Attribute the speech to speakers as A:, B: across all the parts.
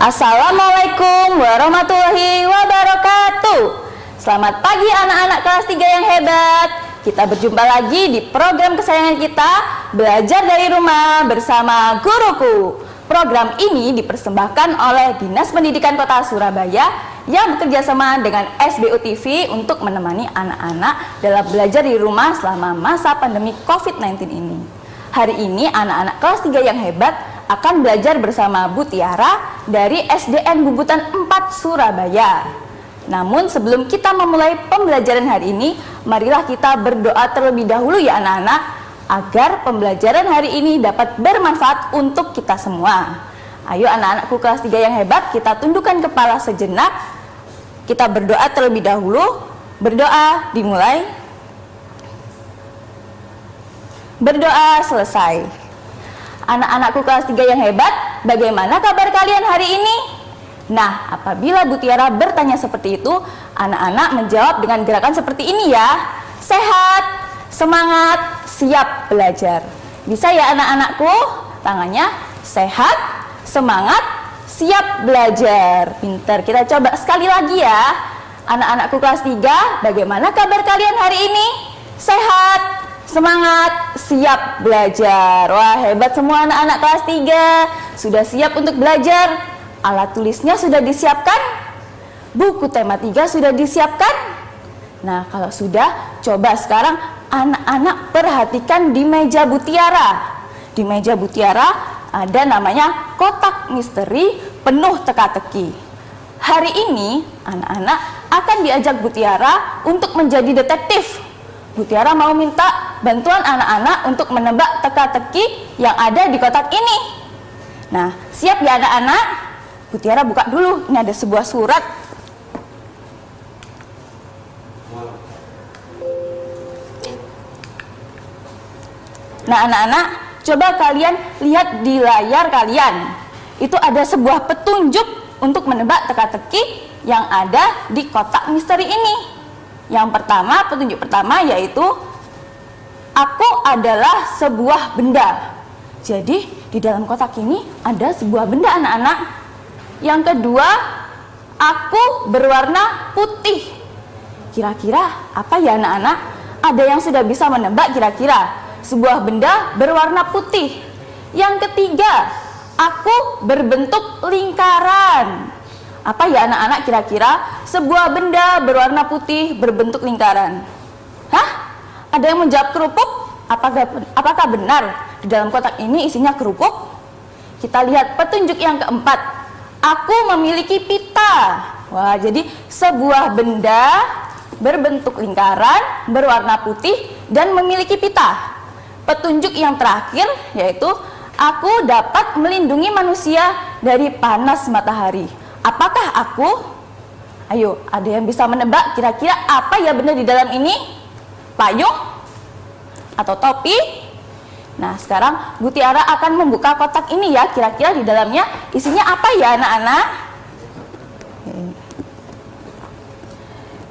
A: Assalamualaikum warahmatullahi wabarakatuh. Selamat pagi anak-anak kelas 3 yang hebat. Kita berjumpa lagi di program kesayangan kita, Belajar dari Rumah bersama Guruku. Program ini dipersembahkan oleh Dinas Pendidikan Kota Surabaya yang bekerja sama dengan SBU TV untuk menemani anak-anak dalam belajar di rumah selama masa pandemi COVID-19 ini. Hari ini anak-anak kelas 3 yang hebat akan belajar bersama Bu Tiara dari SDN Bubutan 4 Surabaya. Namun sebelum kita memulai pembelajaran hari ini, marilah kita berdoa terlebih dahulu ya anak-anak, agar pembelajaran hari ini dapat bermanfaat untuk kita semua. Ayo anak-anakku kelas 3 yang hebat, kita tundukkan kepala sejenak. Kita berdoa terlebih dahulu. Berdoa dimulai. Berdoa selesai. Anak-anakku kelas 3 yang hebat, bagaimana kabar kalian hari ini? Nah, apabila Bu Tiara bertanya seperti itu, anak-anak menjawab dengan gerakan seperti ini ya. Sehat, semangat, siap belajar. Bisa ya anak-anakku? Tangannya sehat, semangat, siap belajar. Pinter, kita coba sekali lagi ya. Anak-anakku kelas 3, bagaimana kabar kalian hari ini? Sehat, semangat, siap belajar. Wah, hebat semua anak-anak kelas 3. Sudah siap untuk belajar? Alat tulisnya sudah disiapkan? Buku tema 3 sudah disiapkan? Nah, kalau sudah, coba sekarang anak-anak perhatikan di meja Bu Tiara. Di meja Bu Tiara ada namanya kotak misteri penuh teka-teki. Hari ini anak-anak akan diajak Bu Tiara untuk menjadi detektif. Bu Tiara mau minta bantuan anak-anak untuk menebak teka-teki yang ada di kotak ini. Nah, siap ya anak-anak? Bu Tiara buka dulu, ini ada sebuah surat. Nah anak-anak, coba kalian lihat di layar kalian. Itu ada sebuah petunjuk untuk menebak teka-teki yang ada di kotak misteri ini. Yang pertama, petunjuk pertama yaitu aku adalah sebuah benda. Jadi di dalam kotak ini ada sebuah benda anak-anak. Yang kedua, aku berwarna putih. Kira-kira apa ya anak-anak? Ada yang sudah bisa menebak kira-kira? Sebuah benda berwarna putih. Yang ketiga, aku berbentuk lingkaran. Apa ya anak-anak kira-kira? Sebuah benda berwarna putih berbentuk lingkaran. Hah? Ada yang menjawab kerupuk? Apakah benar di dalam kotak ini isinya kerupuk? Kita lihat petunjuk yang keempat. Aku memiliki pita. Wah, jadi sebuah benda berbentuk lingkaran, berwarna putih, dan memiliki pita. Petunjuk yang terakhir yaitu aku dapat melindungi manusia dari panas matahari. Apakah aku? Ayo, ada yang bisa menebak kira-kira apa ya benda di dalam ini? Payung? Atau topi? Nah, sekarang Bu Tiara akan membuka kotak ini ya. Kira-kira di dalamnya isinya apa ya anak-anak?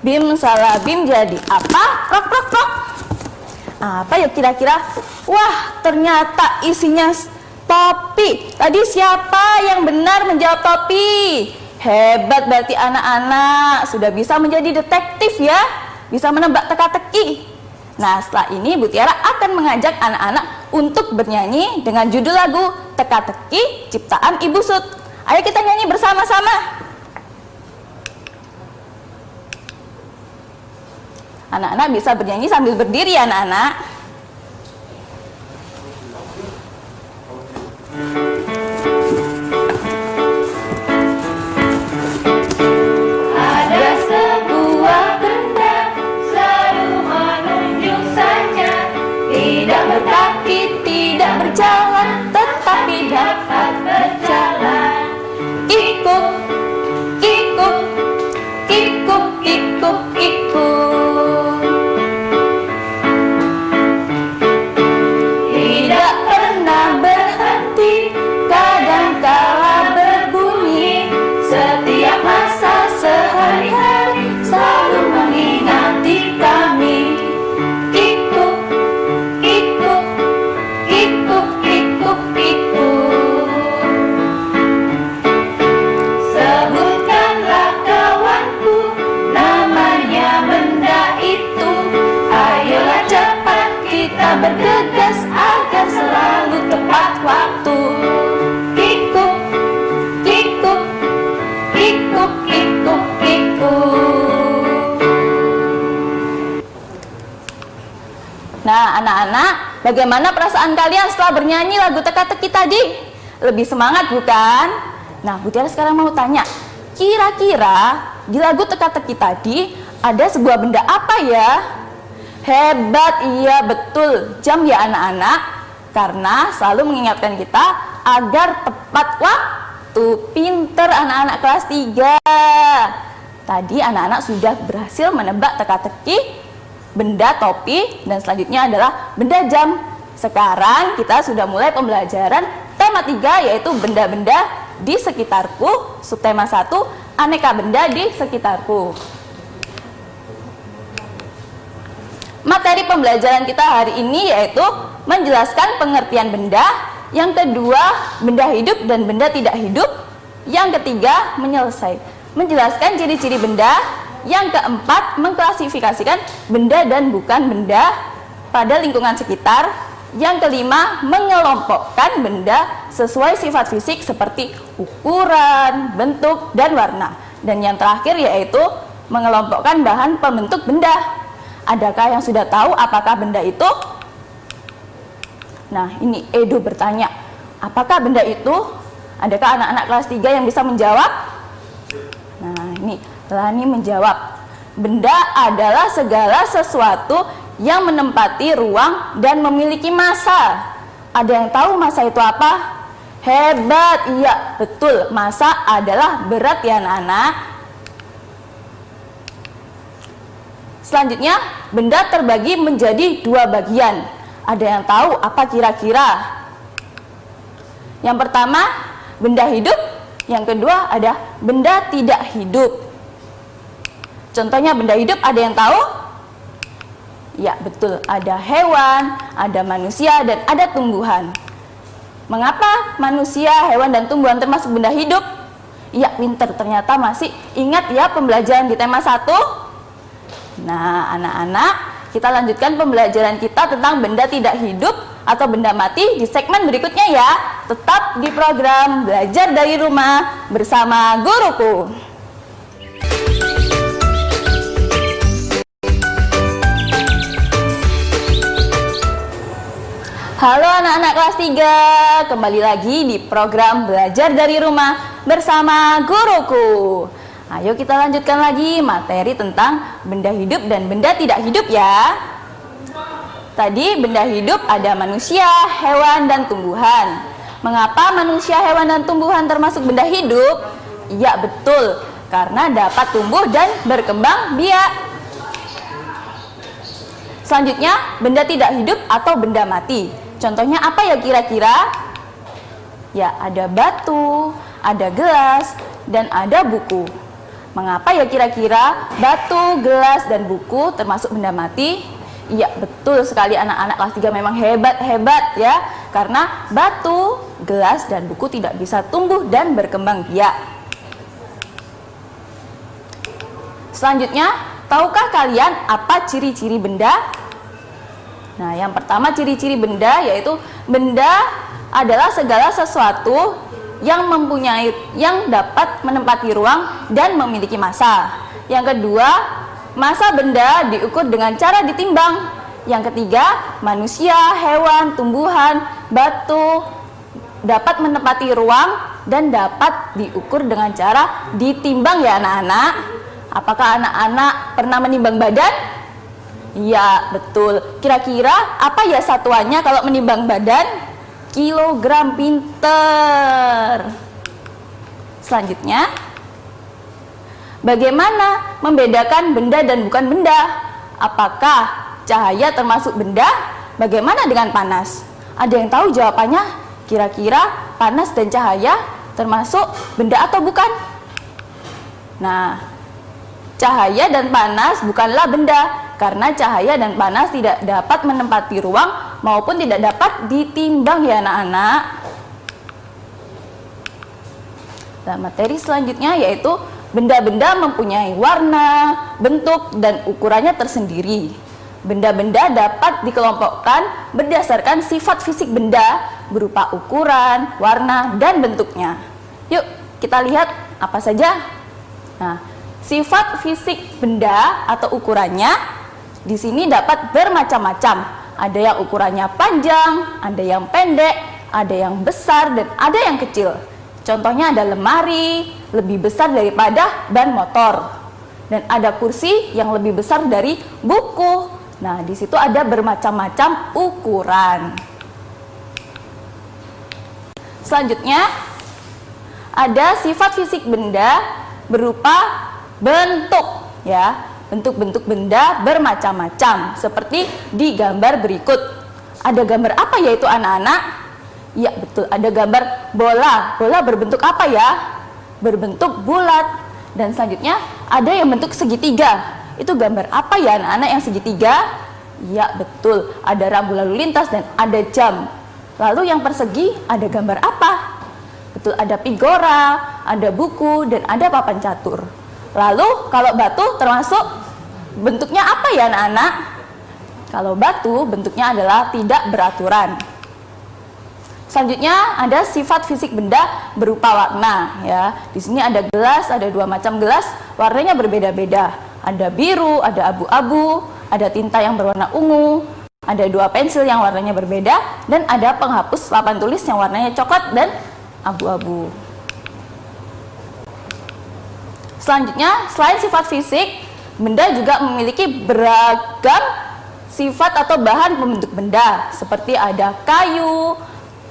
A: Bim salah bim jadi apa? Prok prok prok. Apa ya kira-kira? Wah, ternyata isinya topi. Tadi siapa yang benar menjawab topi? Hebat berarti anak-anak. Sudah bisa menjadi detektif ya. Bisa menebak teka-teki. Nah, setelah ini Bu Tiara akan mengajak anak-anak untuk bernyanyi dengan judul lagu Teka-teki ciptaan Ibu Sut. Ayo kita nyanyi bersama-sama. Anak-anak bisa bernyanyi sambil berdiri ya anak-anak. Berjalan tetapi dapat berjalan. Kikuk, kikuk, kikuk, kikuk, kikuk. Nah, anak-anak, bagaimana perasaan kalian setelah bernyanyi lagu teka-teki tadi? Lebih semangat bukan? Nah, Bu Tiara sekarang mau tanya, kira-kira di lagu teka-teki tadi ada sebuah benda apa ya? Hebat, iya betul, jam ya anak-anak, karena selalu mengingatkan kita agar tepat waktu. Pinter anak-anak kelas 3. Tadi anak-anak sudah berhasil menebak teka-teki benda topi, dan selanjutnya adalah benda jam. Sekarang kita sudah mulai pembelajaran tema 3, yaitu benda-benda di sekitarku. Subtema 1, aneka benda di sekitarku. Materi pembelajaran kita hari ini yaitu menjelaskan pengertian benda. Yang kedua, benda hidup dan benda tidak hidup. Yang ketiga, menjelaskan ciri-ciri benda. Yang keempat, mengklasifikasikan benda dan bukan benda pada lingkungan sekitar. Yang kelima, mengelompokkan benda sesuai sifat fisik seperti ukuran, bentuk, dan warna. Dan yang terakhir yaitu mengelompokkan bahan pembentuk benda. Adakah yang sudah tahu apakah benda itu? Nah, ini Edo bertanya, apakah benda itu? Adakah anak-anak kelas 3 yang bisa menjawab? Nah, ini Lani menjawab, benda adalah segala sesuatu yang menempati ruang dan memiliki massa. Ada yang tahu massa itu apa? Hebat, iya betul, massa adalah berat ya anak-anak. Selanjutnya, benda terbagi menjadi 2 bagian. Ada yang tahu apa kira-kira? Yang pertama, benda hidup. Yang kedua ada benda tidak hidup. Contohnya benda hidup ada yang tahu? Ya betul, ada hewan, ada manusia, dan ada tumbuhan. Mengapa manusia, hewan, dan tumbuhan termasuk benda hidup? Iya pinter, ternyata masih ingat ya pembelajaran di tema 1. Nah anak-anak, kita lanjutkan pembelajaran kita tentang benda tidak hidup atau benda mati di segmen berikutnya ya. Tetap di program Belajar dari Rumah bersama Guruku. Halo anak-anak kelas 3, kembali lagi di program Belajar dari Rumah bersama Guruku. Ayo kita lanjutkan lagi materi tentang benda hidup dan benda tidak hidup ya. Tadi benda hidup ada manusia, hewan, dan tumbuhan. Mengapa manusia, hewan, dan tumbuhan termasuk benda hidup? Ya betul, karena dapat tumbuh dan berkembang biak. Selanjutnya, benda tidak hidup atau benda mati. Contohnya apa ya kira-kira? Ya, ada batu, ada gelas, dan ada buku. Mengapa ya kira-kira batu, gelas, dan buku termasuk benda mati? Iya, betul sekali anak-anak kelas 3 memang hebat-hebat ya. Karena batu, gelas, dan buku tidak bisa tumbuh dan berkembang biak. Selanjutnya, tahukah kalian apa ciri-ciri benda? Nah, yang pertama ciri-ciri benda yaitu benda adalah segala sesuatu yang dapat menempati ruang dan memiliki massa. Yang kedua, massa benda diukur dengan cara ditimbang. Yang ketiga, manusia, hewan, tumbuhan, batu dapat menempati ruang dan dapat diukur dengan cara ditimbang ya anak-anak. Apakah anak-anak pernah menimbang badan? Ya, betul. Kira-kira apa ya satuannya kalau menimbang badan? Kilogram, pinter. Selanjutnya, bagaimana membedakan benda dan bukan benda? Apakah cahaya termasuk benda? Bagaimana dengan panas? Ada yang tahu jawabannya? Kira-kira panas dan cahaya termasuk benda atau bukan? Nah, cahaya dan panas bukanlah benda, karena cahaya dan panas tidak dapat menempati ruang maupun tidak dapat ditimbang ya anak-anak. Nah, materi selanjutnya yaitu benda-benda mempunyai warna, bentuk, dan ukurannya tersendiri. Benda-benda dapat dikelompokkan berdasarkan sifat fisik benda berupa ukuran, warna, dan bentuknya. Yuk kita lihat apa saja. Nah, sifat fisik benda atau ukurannya di sini dapat bermacam-macam. Ada yang ukurannya panjang, ada yang pendek, ada yang besar, dan ada yang kecil. Contohnya ada lemari lebih besar daripada ban motor, dan ada kursi yang lebih besar dari buku. Nah, di situ ada bermacam-macam ukuran. Selanjutnya, ada sifat fisik benda berupa bentuk, ya. Bentuk-bentuk benda bermacam-macam, seperti di gambar berikut. Ada gambar apa yaitu anak-anak? Ya betul, ada gambar bola. Bola berbentuk apa ya? Berbentuk bulat. Dan selanjutnya ada yang bentuk segitiga. Itu gambar apa ya anak-anak yang segitiga? Ya betul, ada rambu lalu lintas dan ada jam. Lalu yang persegi ada gambar apa? Betul, ada figura, ada buku, dan ada papan catur. Lalu kalau batu termasuk bentuknya apa ya anak-anak? Kalau batu bentuknya adalah tidak beraturan. Selanjutnya ada sifat fisik benda berupa warna, ya. Di sini ada gelas, ada 2 macam gelas, warnanya berbeda-beda. Ada biru, ada abu-abu, ada tinta yang berwarna ungu, ada 2 pensil yang warnanya berbeda, dan ada penghapus papan tulis yang warnanya coklat dan abu-abu. Selanjutnya, selain sifat fisik, benda juga memiliki beragam sifat atau bahan pembentuk benda, seperti ada kayu,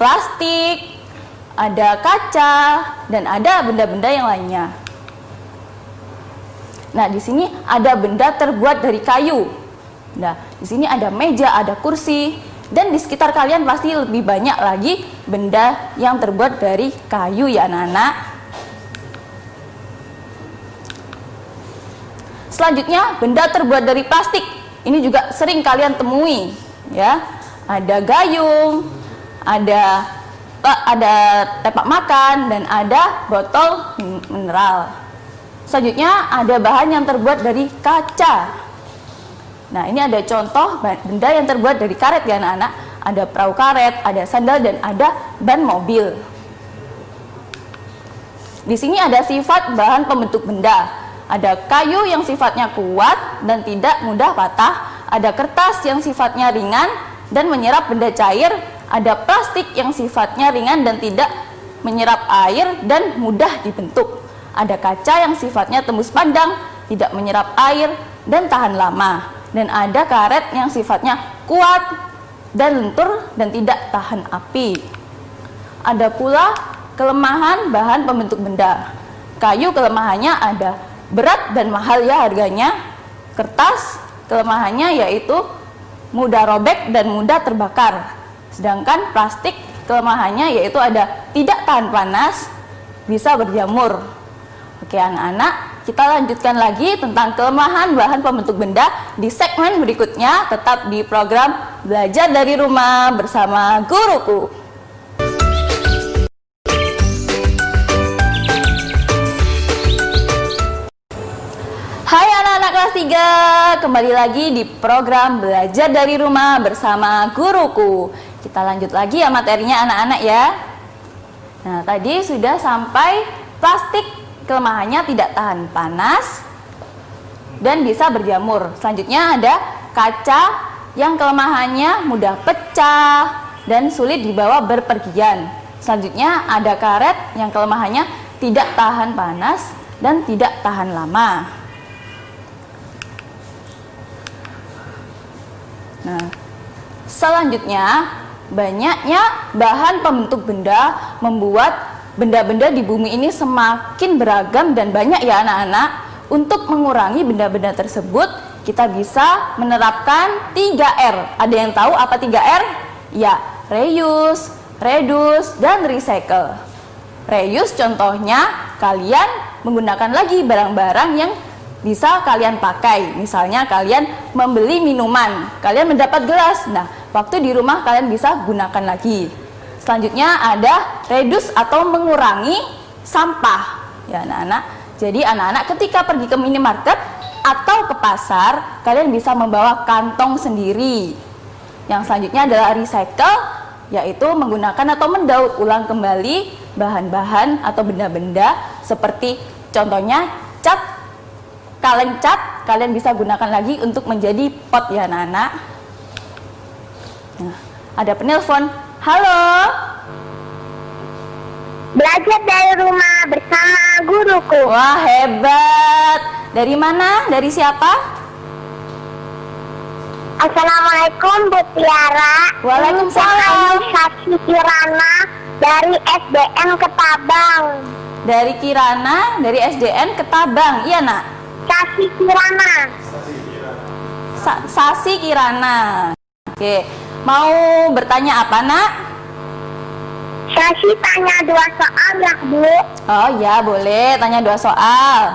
A: plastik, ada kaca, dan ada benda-benda yang lainnya. Nah, di sini ada benda terbuat dari kayu. Nah, di sini ada meja, ada kursi, dan di sekitar kalian pasti lebih banyak lagi benda yang terbuat dari kayu ya anak-anak. Selanjutnya, benda terbuat dari plastik. Ini juga sering kalian temui, ya. Ada gayung, ada tepak makan, dan ada botol mineral. Selanjutnya ada bahan yang terbuat dari kaca. Nah, ini ada contoh benda yang terbuat dari karet ya anak-anak. Ada perahu karet, ada sandal, dan ada ban mobil. Di sini ada sifat bahan pembentuk benda. Ada kayu yang sifatnya kuat dan tidak mudah patah. Ada kertas yang sifatnya ringan dan menyerap benda cair. Ada plastik yang sifatnya ringan dan tidak menyerap air dan mudah dibentuk. Ada kaca yang sifatnya tembus pandang, tidak menyerap air dan tahan lama. Dan ada karet yang sifatnya kuat dan lentur dan tidak tahan api. Ada pula kelemahan bahan pembentuk benda. Kayu kelemahannya ada berat dan mahal ya harganya. Kertas kelemahannya yaitu mudah robek dan mudah terbakar. Sedangkan plastik kelemahannya yaitu ada tidak tahan panas, bisa berjamur. Oke anak-anak, kita lanjutkan lagi tentang kelemahan bahan pembentuk benda di segmen berikutnya. Tetap di program Belajar dari Rumah bersama Guruku. Hai anak-anak kelas 3, kembali lagi di program Belajar dari Rumah bersama Guruku. Kita lanjut lagi ya materinya anak-anak ya. Nah, tadi sudah sampai plastik kelemahannya tidak tahan panas dan bisa berjamur. Selanjutnya ada kaca yang kelemahannya mudah pecah dan sulit dibawa berpergian. Selanjutnya ada karet yang kelemahannya tidak tahan panas dan tidak tahan lama. Nah, selanjutnya banyaknya bahan pembentuk benda membuat benda-benda di bumi ini semakin beragam dan banyak ya anak-anak. Untuk mengurangi benda-benda tersebut, kita bisa menerapkan 3R. Ada yang tahu apa 3R? Ya, reuse, reduce, dan recycle. Reuse contohnya kalian menggunakan lagi barang-barang yang bisa kalian pakai. Misalnya kalian membeli minuman, kalian mendapat gelas. Nah, waktu di rumah kalian bisa gunakan lagi. Selanjutnya ada reduce atau mengurangi sampah. Ya anak-anak. Jadi anak-anak ketika pergi ke minimarket atau ke pasar, kalian bisa membawa kantong sendiri. Yang selanjutnya adalah recycle, yaitu menggunakan atau mendaur ulang kembali bahan-bahan atau benda-benda seperti contohnya cat. Kaleng cat kalian bisa gunakan lagi untuk menjadi pot ya anak-anak. Ada penelpon. Halo.
B: Belajar dari rumah bersama guruku.
A: Wah, hebat. Dari mana? Dari siapa?
B: Assalamualaikum Bu Tiara.
A: Waalaikumsalam.
B: Sasi Kirana dari SDN Ketabang.
A: Dari Kirana, dari SDN Ketabang. Iya, Nak.
B: Sasi Kirana.
A: Sasi Kirana. Oke. Mau bertanya apa, Nak?
B: Sasi tanya 2 soal ya, Bu.
A: Oh ya, boleh. Tanya 2 soal.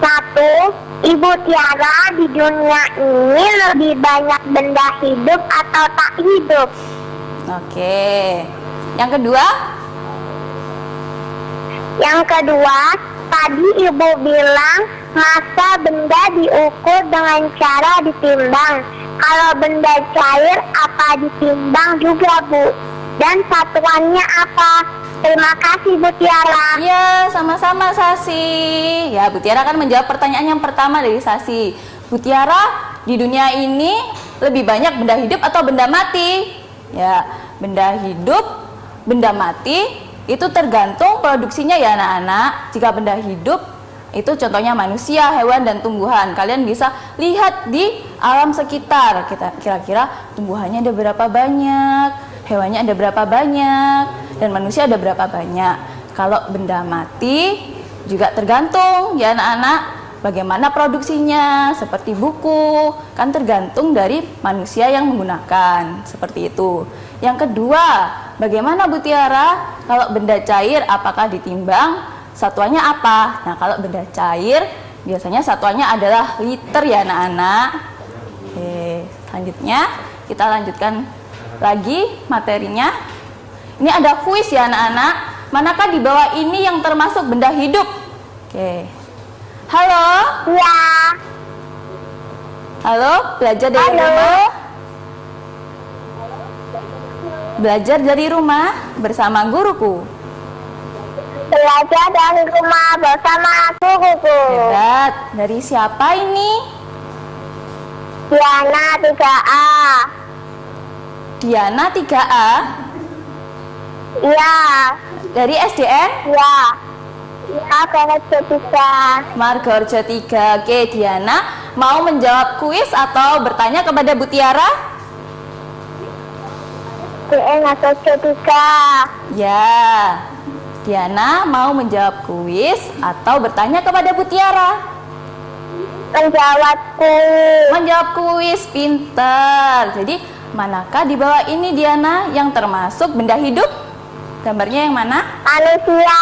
B: 1. Ibu Tiara, di dunia ini lebih banyak benda hidup atau tak hidup?
A: Oke. Yang kedua?
B: Yang kedua, tadi Ibu bilang masa benda diukur dengan cara ditimbang. Kalau benda cair apa ditimbang juga, Bu? Dan satuannya apa? Terima kasih Bu Tiara.
A: Iya, sama-sama Sasi. Ya, Bu Tiara akan menjawab pertanyaan yang pertama dari Sasi. Bu Tiara, di dunia ini lebih banyak benda hidup atau benda mati? Ya, benda hidup, benda mati itu tergantung produksinya ya anak-anak. Jika benda hidup itu contohnya manusia, hewan, dan tumbuhan. Kalian bisa lihat di alam sekitar. Kira-kira tumbuhannya ada berapa banyak, hewannya ada berapa banyak, dan manusia ada berapa banyak. Kalau benda mati juga tergantung ya anak-anak, bagaimana produksinya. Seperti buku, kan tergantung dari manusia yang menggunakan. Seperti itu. Yang kedua, bagaimana Bu Tiara kalau benda cair apakah ditimbang? Satuannya apa? Nah, kalau benda cair biasanya satuannya adalah liter ya anak-anak. Oke, selanjutnya kita lanjutkan lagi materinya. Ini ada kuis ya anak-anak. Manakah di bawah ini yang termasuk benda hidup? Oke. Halo?
B: Ya.
A: Halo, belajar dari
B: Halo.
A: rumah? Belajar dari rumah bersama guruku.
B: Belajar dari rumah bersama guruku.
A: Hebat. Dari siapa ini?
B: Diana 3A.
A: Diana 3A.
B: Iya.
A: Dari SDN?
B: Ya. Ya, Kelas 3.
A: Margorejo 3. Oke, Diana mau menjawab kuis atau bertanya kepada Bu Tiara?
B: Kelas 3.
A: Ya. Diana mau menjawab kuis atau bertanya kepada Bu Tiara?
B: Menjawab kuis.
A: Menjawab kuis, pinter. Jadi, manakah di bawah ini Diana yang termasuk benda hidup? Gambarnya yang mana?
B: Manusia.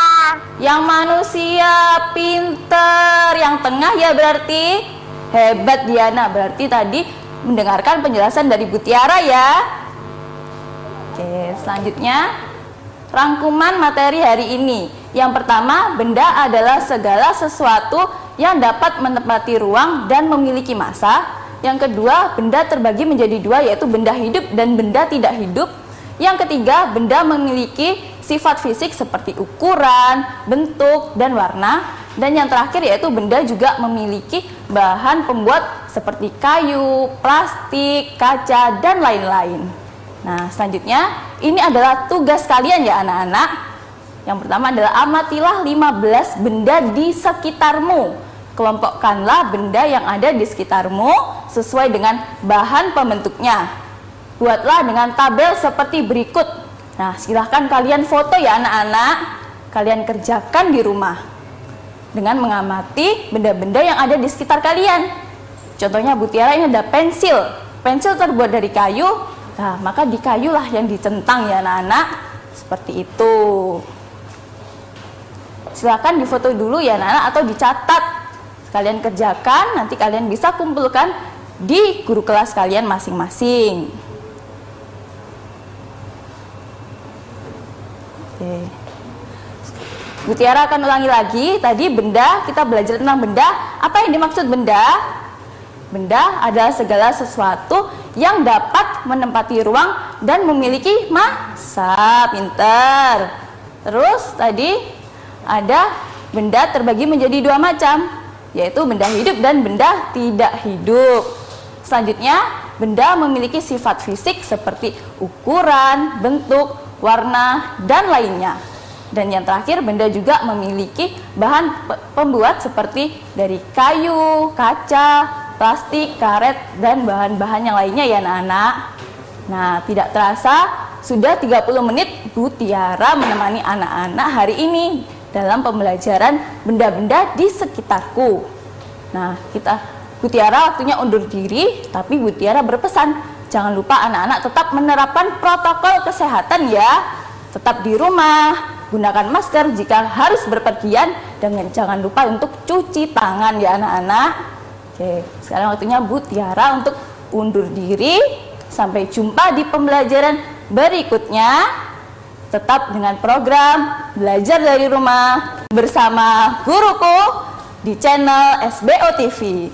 A: Yang manusia, pinter. Yang tengah ya berarti? Hebat Diana, berarti tadi mendengarkan penjelasan dari Bu Tiara ya. Oke, selanjutnya rangkuman materi hari ini. Yang pertama, benda adalah segala sesuatu yang dapat menempati ruang dan memiliki massa. Yang kedua, benda terbagi menjadi 2, yaitu benda hidup dan benda tidak hidup. Yang ketiga, benda memiliki sifat fisik seperti ukuran, bentuk, dan warna. Dan yang terakhir yaitu benda juga memiliki bahan pembuat seperti kayu, plastik, kaca, dan lain-lain. Nah, selanjutnya ini adalah tugas kalian ya anak-anak. Yang pertama adalah amatilah 15 benda di sekitarmu. Kelompokkanlah benda yang ada di sekitarmu sesuai dengan bahan pembentuknya. Buatlah dengan tabel seperti berikut. Nah, silahkan kalian foto ya anak-anak. Kalian kerjakan di rumah dengan mengamati benda-benda yang ada di sekitar kalian. Contohnya Bu Tiara, ini ada pensil. Pensil terbuat dari kayu. Nah, maka di kayulah yang dicentang ya anak-anak. Seperti itu. Silakan difoto dulu ya anak-anak atau dicatat. Kalian kerjakan, nanti kalian bisa kumpulkan di guru kelas kalian masing-masing. Oke. Bu Tiara akan ulangi lagi. Tadi benda, kita belajar tentang benda. Apa yang dimaksud benda? Benda adalah segala sesuatu yang dapat menempati ruang dan memiliki massa. Pinter. Terus tadi ada benda terbagi menjadi 2 macam, yaitu benda hidup dan benda tidak hidup. Selanjutnya benda memiliki sifat fisik seperti ukuran, bentuk, warna, dan lainnya. Dan yang terakhir, benda juga memiliki bahan pembuat seperti dari kayu, kaca, plastik, karet, dan bahan-bahan yang lainnya ya anak-anak. Nah, tidak terasa sudah 30 menit Bu Tiara menemani anak-anak hari ini dalam pembelajaran benda-benda di sekitarku. Nah, Bu Tiara waktunya undur diri, tapi Bu Tiara berpesan, jangan lupa anak-anak tetap menerapkan protokol kesehatan ya. Tetap di rumah, gunakan masker jika harus berpergian, dan jangan lupa untuk cuci tangan ya anak-anak. Oke, sekarang waktunya Bu Tiara untuk undur diri. Sampai jumpa di pembelajaran berikutnya. Tetap dengan program Belajar dari Rumah bersama guruku di channel SBO TV.